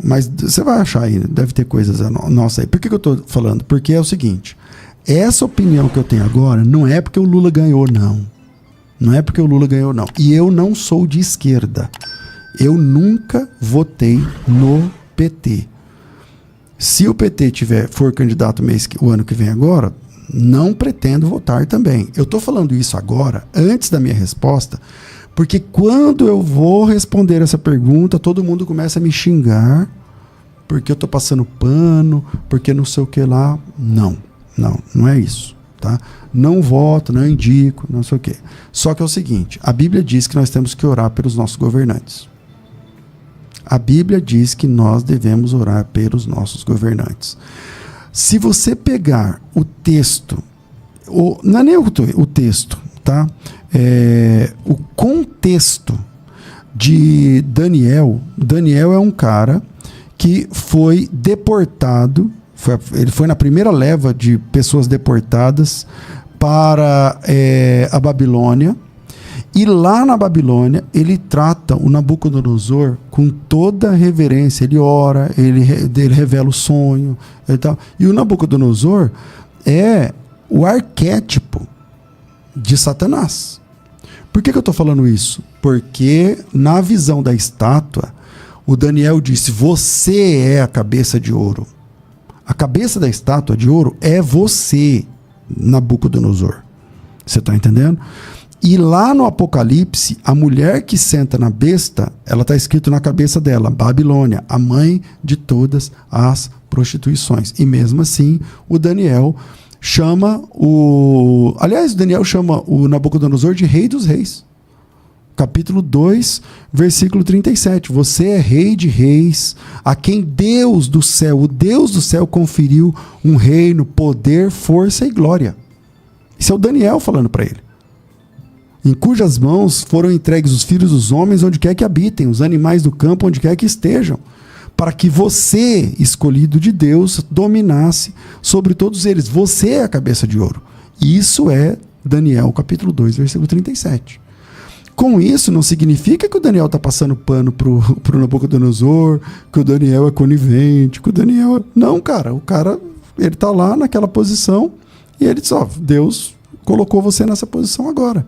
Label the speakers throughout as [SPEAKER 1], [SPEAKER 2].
[SPEAKER 1] Mas você vai achar aí, deve ter coisas nossa aí. Por que eu tô falando? Porque é o seguinte, essa opinião que eu tenho agora não é porque o Lula ganhou, não. Não é porque o Lula ganhou, não. E eu não sou de esquerda. Eu nunca votei no PT. Se o PT for candidato o ano que vem agora, não pretendo votar também. Eu estou falando isso agora, antes da minha resposta, porque quando eu vou responder essa pergunta, todo mundo começa a me xingar, porque eu estou passando pano, porque não sei o que lá. Não é isso. Tá? Não voto, não indico, não sei o que. Só que é o seguinte, a Bíblia diz que nós temos que orar pelos nossos governantes. A Bíblia diz que nós devemos orar pelos nossos governantes. Se você pegar o texto, não é nem o texto, tá? O contexto de Daniel é um cara que foi deportado, ele foi na primeira leva de pessoas deportadas para a Babilônia, e lá na Babilônia ele trata o Nabucodonosor com toda reverência, ele ora, ele revela o sonho e tal. E o Nabucodonosor é o arquétipo de Satanás. Por que eu estou falando isso? Porque na visão da estátua, o Daniel disse, você é a cabeça de ouro. A cabeça da estátua de ouro é você, Nabucodonosor. Você está entendendo? E lá no Apocalipse, a mulher que senta na besta, ela está escrito na cabeça dela, Babilônia, a mãe de todas as prostituições. E mesmo assim, o Daniel chama o Daniel chama o Nabucodonosor de rei dos reis. Capítulo 2, versículo 37. Você é rei de reis, a quem Deus do céu, o Deus do céu conferiu um reino, poder, força e glória. Isso é o Daniel falando para ele. Em cujas mãos foram entregues os filhos dos homens onde quer que habitem, os animais do campo onde quer que estejam, para que você, escolhido de Deus, dominasse sobre todos eles. Você é a cabeça de ouro. Isso é Daniel, capítulo 2, versículo 37. Com isso, não significa que o Daniel está passando pano pro Nabucodonosor, que o Daniel é conivente, que o Daniel... Não, cara, o cara, ele está lá naquela posição e ele diz, Deus colocou você nessa posição agora.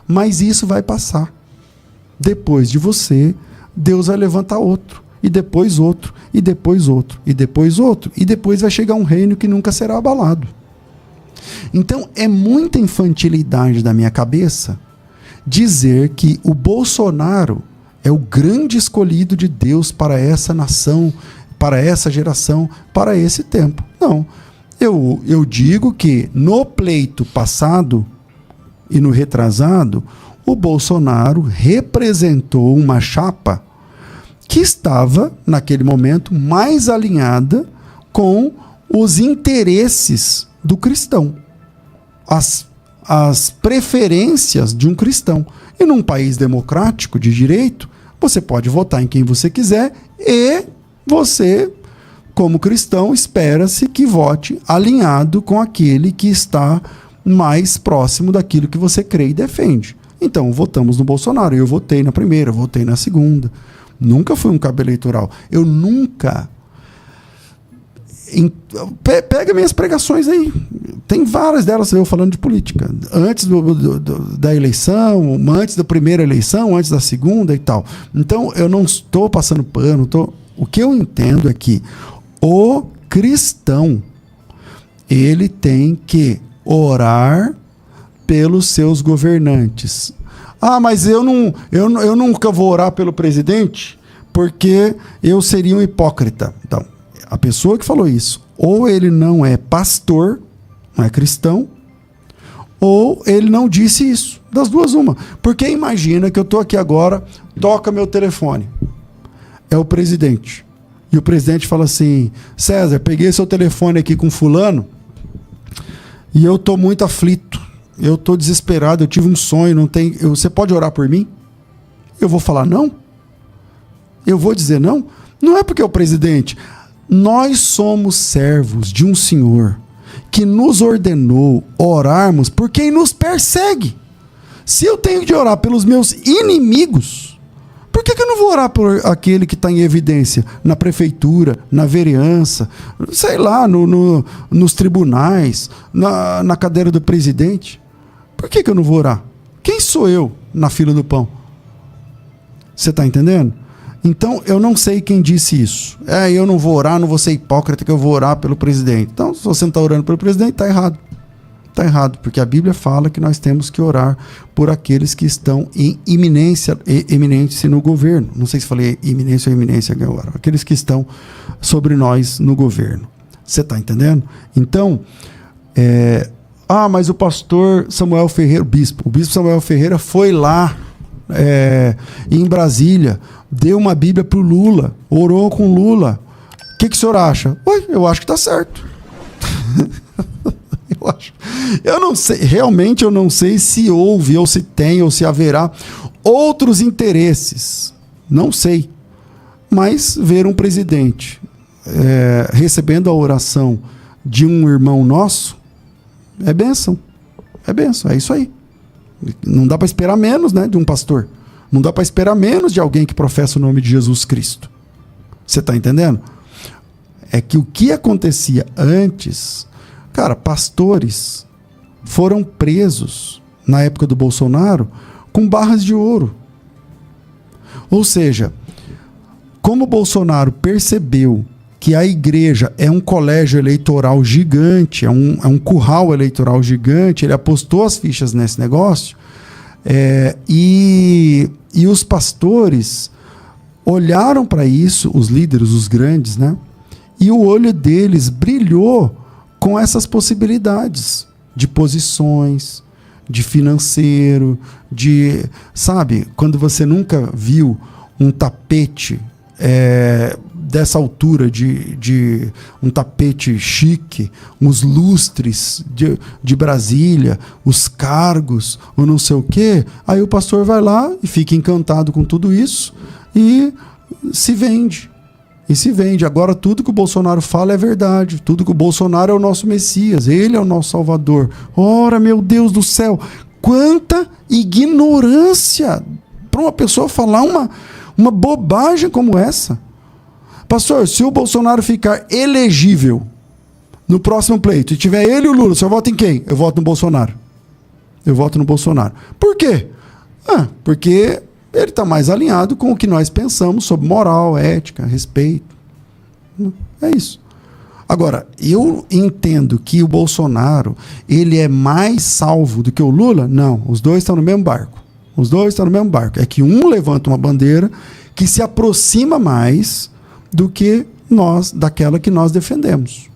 [SPEAKER 1] Mas isso vai passar. Depois de você, Deus vai levantar outro, e depois outro, e depois outro, e depois outro, e depois vai chegar um reino que nunca será abalado. Então, é muita infantilidade da minha cabeça dizer que o Bolsonaro é o grande escolhido de Deus para essa nação, para essa geração, para esse tempo. Não. Eu digo que no pleito passado e no retrasado, o Bolsonaro representou uma chapa que estava, naquele momento, mais alinhada com os interesses do cristão, as preferências de um cristão. E num país democrático de direito, você pode votar em quem você quiser e você, como cristão, espera-se que vote alinhado com aquele que está mais próximo daquilo que você crê e defende. Então, votamos no Bolsonaro. Eu votei na primeira, votei na segunda. Nunca fui um cabo eleitoral. Eu nunca... Pega minhas pregações aí. Tem várias delas eu falando de política. Antes da eleição, antes da primeira eleição, antes da segunda e tal. Então, eu não estou passando pano. O que eu entendo é que o cristão, ele tem que orar pelos seus governantes. Mas eu nunca vou orar pelo presidente porque eu seria um hipócrita. Então, a pessoa que falou isso, ou ele não é pastor, não é cristão, ou ele não disse isso. Das duas, uma. Porque imagina que eu estou aqui agora, toca meu telefone. É o presidente. E o presidente fala assim, César, peguei seu telefone aqui com fulano, e eu estou muito aflito, eu estou desesperado, eu tive um sonho, você pode orar por mim? Eu vou falar não? Eu vou dizer não? Não é porque é o presidente. Nós somos servos de um Senhor que nos ordenou orarmos por quem nos persegue. Se eu tenho de orar pelos meus inimigos, por que eu não vou orar por aquele que está em evidência na prefeitura, na vereança, sei lá, nos tribunais, na cadeira do presidente? Por que eu não vou orar? Quem sou eu na fila do pão? Você está entendendo? Então, eu não sei quem disse isso. Eu não vou orar, não vou ser hipócrita que eu vou orar pelo presidente. Então, se você não está orando pelo presidente, está errado. Está errado, porque a Bíblia fala que nós temos que orar por aqueles que estão em eminência no governo. Não sei se falei iminência ou eminência agora. Aqueles que estão sobre nós no governo. Você está entendendo? Então, mas o pastor Samuel Ferreira, o bispo Samuel Ferreira foi lá em Brasília, deu uma Bíblia para o Lula, orou com o Lula. O que o senhor acha? Eu acho que está certo. Eu não sei, realmente eu não sei se houve, ou se tem, ou se haverá outros interesses. Não sei. Mas ver um presidente recebendo a oração de um irmão nosso é bênção. É bênção, é isso aí. Não dá para esperar menos, né, de um pastor. Não dá para esperar menos de alguém que professa o nome de Jesus Cristo. Você está entendendo? É que o que acontecia antes... Cara, pastores foram presos na época do Bolsonaro com barras de ouro. Ou seja, como o Bolsonaro percebeu que a igreja é um colégio eleitoral gigante, é um curral eleitoral gigante, ele apostou as fichas nesse negócio, e os pastores olharam para isso, os líderes, os grandes, né? E o olho deles brilhou com essas possibilidades de posições, de financeiro, sabe, quando você nunca viu um tapete dessa altura, de um tapete chique, os lustres de Brasília, os cargos, ou não sei o quê, aí o pastor vai lá e fica encantado com tudo isso e se vende. E se vende. Agora tudo que o Bolsonaro fala é verdade. Tudo que o Bolsonaro é o nosso Messias. Ele é o nosso Salvador. Ora, meu Deus do céu, quanta ignorância para uma pessoa falar uma bobagem como essa. Pastor, se o Bolsonaro ficar elegível no próximo pleito e tiver ele e o Lula, o senhor vota em quem? Eu voto no Bolsonaro. Eu voto no Bolsonaro. Por quê? Porque ele está mais alinhado com o que nós pensamos sobre moral, ética, respeito. É isso. Agora, eu entendo que o Bolsonaro ele é mais salvo do que o Lula? Não, os dois estão no mesmo barco. Os dois estão no mesmo barco. É que um levanta uma bandeira que se aproxima mais do que daquela que nós defendemos.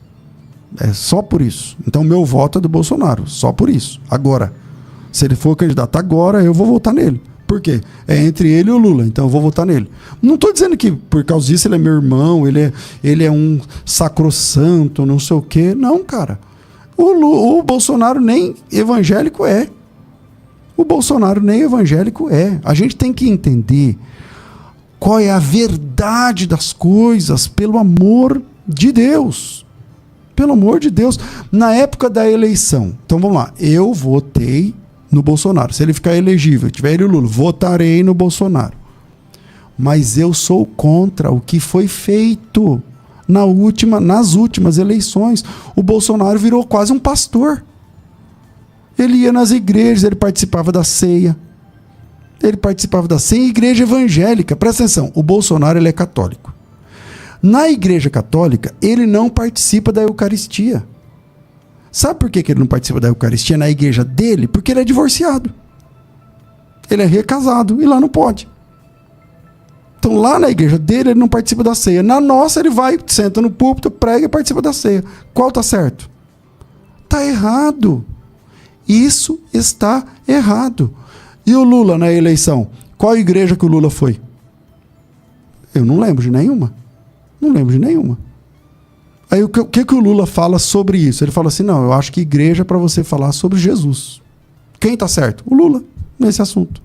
[SPEAKER 1] É só por isso. Então, meu voto é do Bolsonaro, só por isso. Agora, se ele for candidato agora, eu vou votar nele. Por quê? É entre ele e o Lula, então eu vou votar nele. Não estou dizendo que por causa disso ele é meu irmão, ele é um sacrossanto, não sei o quê. Não, cara. O Bolsonaro nem evangélico é. O Bolsonaro nem evangélico é. A gente tem que entender qual é a verdade das coisas, pelo amor de Deus. Pelo amor de Deus. Na época da eleição, então vamos lá, eu votei no Bolsonaro. Se ele ficar elegível, tiver ele e o Lula, votarei no Bolsonaro. Mas eu sou contra o que foi feito nas últimas eleições. O Bolsonaro virou quase um pastor. Ele ia nas igrejas, ele participava da ceia. Ele participava da ceia em igreja evangélica. Presta atenção, o Bolsonaro ele é católico. Na igreja católica, ele não participa da Eucaristia. Sabe por que ele não participa da Eucaristia na igreja dele? Porque ele é divorciado. Ele é recasado e lá não pode. Então lá na igreja dele ele não participa da ceia. Na nossa ele vai, senta no púlpito, prega e participa da ceia. Qual está certo? Está errado. Isso está errado. E o Lula na eleição? Qual igreja que o Lula foi? Eu não lembro de nenhuma. Não lembro de nenhuma. Aí o que o Lula fala sobre isso? Ele fala assim, não, eu acho que igreja é para você falar sobre Jesus. Quem está certo? O Lula, nesse assunto.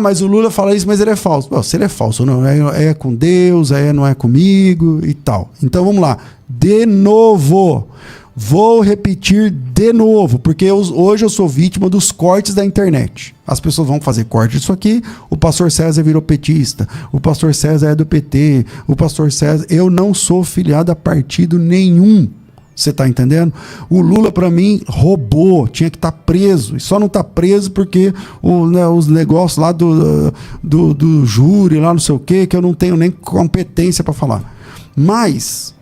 [SPEAKER 1] Mas o Lula fala isso, mas ele é falso. Se ele é falso, não é com Deus, não é comigo e tal. Então vamos lá. De novo, Vou repetir de novo, porque hoje eu sou vítima dos cortes da internet. As pessoas vão fazer corte disso aqui, o pastor César virou petista, o pastor César é do PT, o pastor César... Eu não sou filiado a partido nenhum. Você está entendendo? O Lula, para mim, roubou, tinha que estar preso. E só não está preso porque os negócios lá do júri, lá não sei o quê, que eu não tenho nem competência para falar. Mas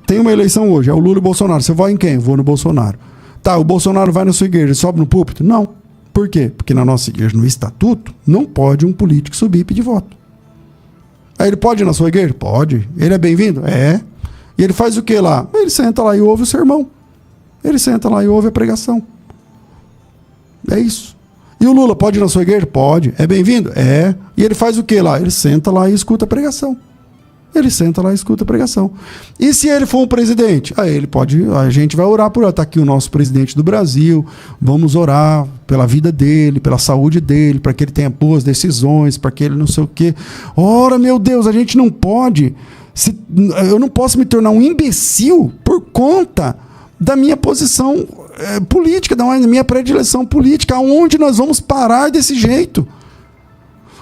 [SPEAKER 1] tem uma eleição hoje, é o Lula e o Bolsonaro. Você vai em quem? Eu vou no Bolsonaro. Tá, o Bolsonaro vai na sua igreja, sobe no púlpito? Não. Por quê? Porque na nossa igreja, no estatuto, não pode um político subir e pedir voto. Aí ele pode ir na sua igreja? Pode. Ele é bem-vindo? É. E ele faz o que lá? Ele senta lá e ouve o sermão. Ele senta lá e ouve a pregação. É isso. E o Lula pode ir na sua igreja? Pode. É bem-vindo? É. E ele faz o que lá? Ele senta lá e escuta a pregação. Ele senta lá e escuta a pregação. E se ele for um presidente? Aí ele pode... A gente vai orar por ele. Está aqui o nosso presidente do Brasil. Vamos orar pela vida dele, pela saúde dele, para que ele tenha boas decisões, para que ele não sei o quê. Ora, meu Deus, a gente não pode... eu não posso me tornar um imbecil por conta da minha posição política, da minha predileção política. Aonde nós vamos parar desse jeito?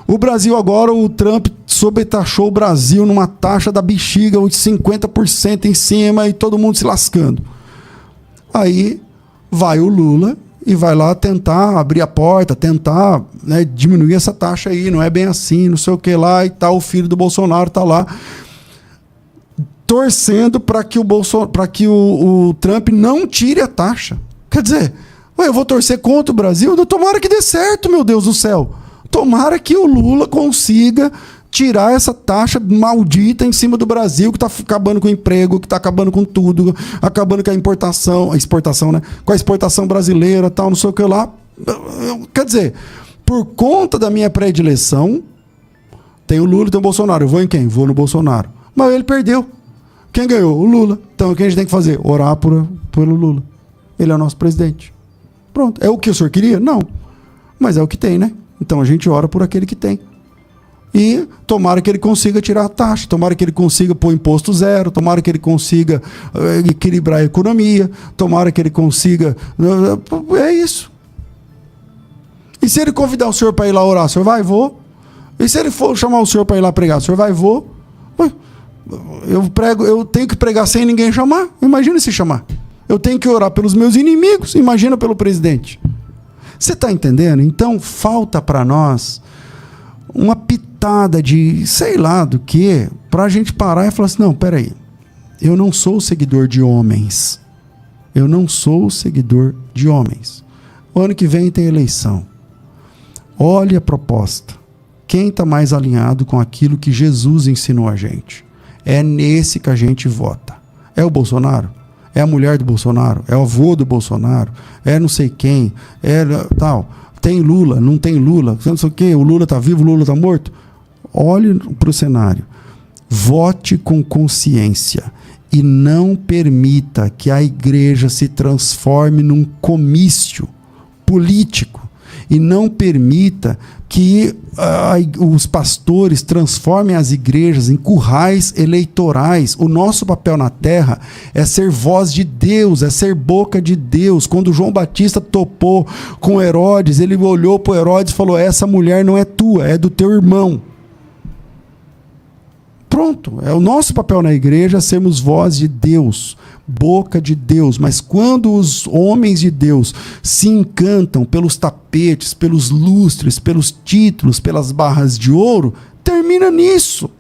[SPEAKER 1] O Brasil agora, o Trump sobretaxou o Brasil numa taxa da bexiga de 50% em cima e todo mundo se lascando. Aí vai o Lula e vai lá tentar abrir a porta, tentar, né, diminuir essa taxa aí, não é bem assim, não sei o que lá, e tal, o filho do Bolsonaro tá lá torcendo para que o Trump não tire a taxa. Quer dizer, eu vou torcer contra o Brasil? Tomara que dê certo, meu Deus do céu. Tomara que o Lula consiga tirar essa taxa maldita em cima do Brasil, que está acabando com o emprego, que está acabando com tudo, acabando com a exportação, né? Com a exportação brasileira, tal, não sei o que lá. Quer dizer, por conta da minha predileção, tem o Lula e tem o Bolsonaro. Eu vou em quem? Vou no Bolsonaro. Mas ele perdeu. Quem ganhou? O Lula. Então o que a gente tem que fazer? Orar pelo Lula. Ele é o nosso presidente. Pronto. É o que o senhor queria? Não. Mas é o que tem, né? Então a gente ora por aquele que tem. E tomara que ele consiga tirar a taxa, tomara que ele consiga pôr imposto zero, tomara que ele consiga equilibrar a economia, tomara que ele consiga... É isso. E se ele convidar o senhor para ir lá orar, o senhor vai? Vou. E se ele for chamar o senhor para ir lá pregar, o senhor vai? Vou. Eu tenho que pregar sem ninguém chamar. Imagina se chamar. Eu tenho que orar pelos meus inimigos. Imagina pelo presidente. Você está entendendo? Então falta para nós uma pitada de sei lá do que, para a gente parar e falar assim, não, peraí, eu não sou seguidor de homens. Eu não sou seguidor de homens. O ano que vem tem eleição. Olha a proposta. Quem está mais alinhado com aquilo que Jesus ensinou a gente? É nesse que a gente vota. É o Bolsonaro? É a mulher do Bolsonaro? É o avô do Bolsonaro? É não sei quem? É tal. Tem Lula? Não tem Lula? Não sei o quê. O Lula está vivo? O Lula está morto? Olhe para o cenário. Vote com consciência. E não permita que a igreja se transforme num comício político. E não permita que os pastores transformem as igrejas em currais eleitorais. O nosso papel na terra é ser voz de Deus, é ser boca de Deus. Quando João Batista topou com Herodes, ele olhou para Herodes e falou, essa mulher não é tua, é do teu irmão. Pronto, é o nosso papel na igreja sermos voz de Deus, boca de Deus. Mas quando os homens de Deus se encantam pelos tapetes, pelos lustres, pelos títulos, pelas barras de ouro, termina nisso.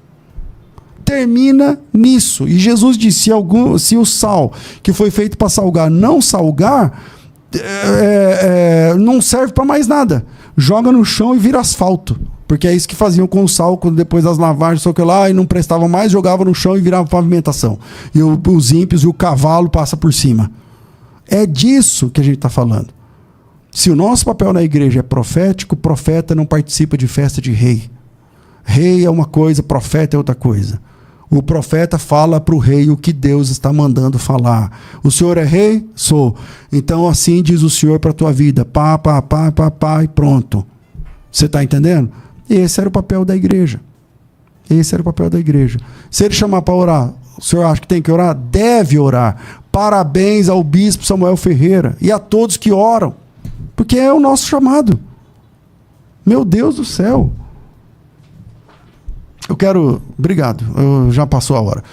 [SPEAKER 1] Termina nisso. E Jesus disse, se o sal que foi feito para salgar não salgar, não serve para mais nada. Joga no chão e vira asfalto. Porque é isso que faziam com o sal, depois das lavagens, só que lá, e não prestavam mais, jogavam no chão e virava pavimentação. E os ímpios e o cavalo passa por cima. É disso que a gente está falando. Se o nosso papel na igreja é profético, profeta não participa de festa de rei. Rei é uma coisa, profeta é outra coisa. O profeta fala para o rei o que Deus está mandando falar. O senhor é rei? Sou. Então assim diz o senhor para a tua vida. Pá, e pronto. Você está entendendo? Esse era o papel da igreja. Esse era o papel da igreja. Se ele chamar para orar, O senhor acha que tem que orar? Deve orar. Parabéns ao bispo Samuel Ferreira e a todos que oram, porque é o nosso chamado. Meu Deus do céu. Obrigado, já passou a hora.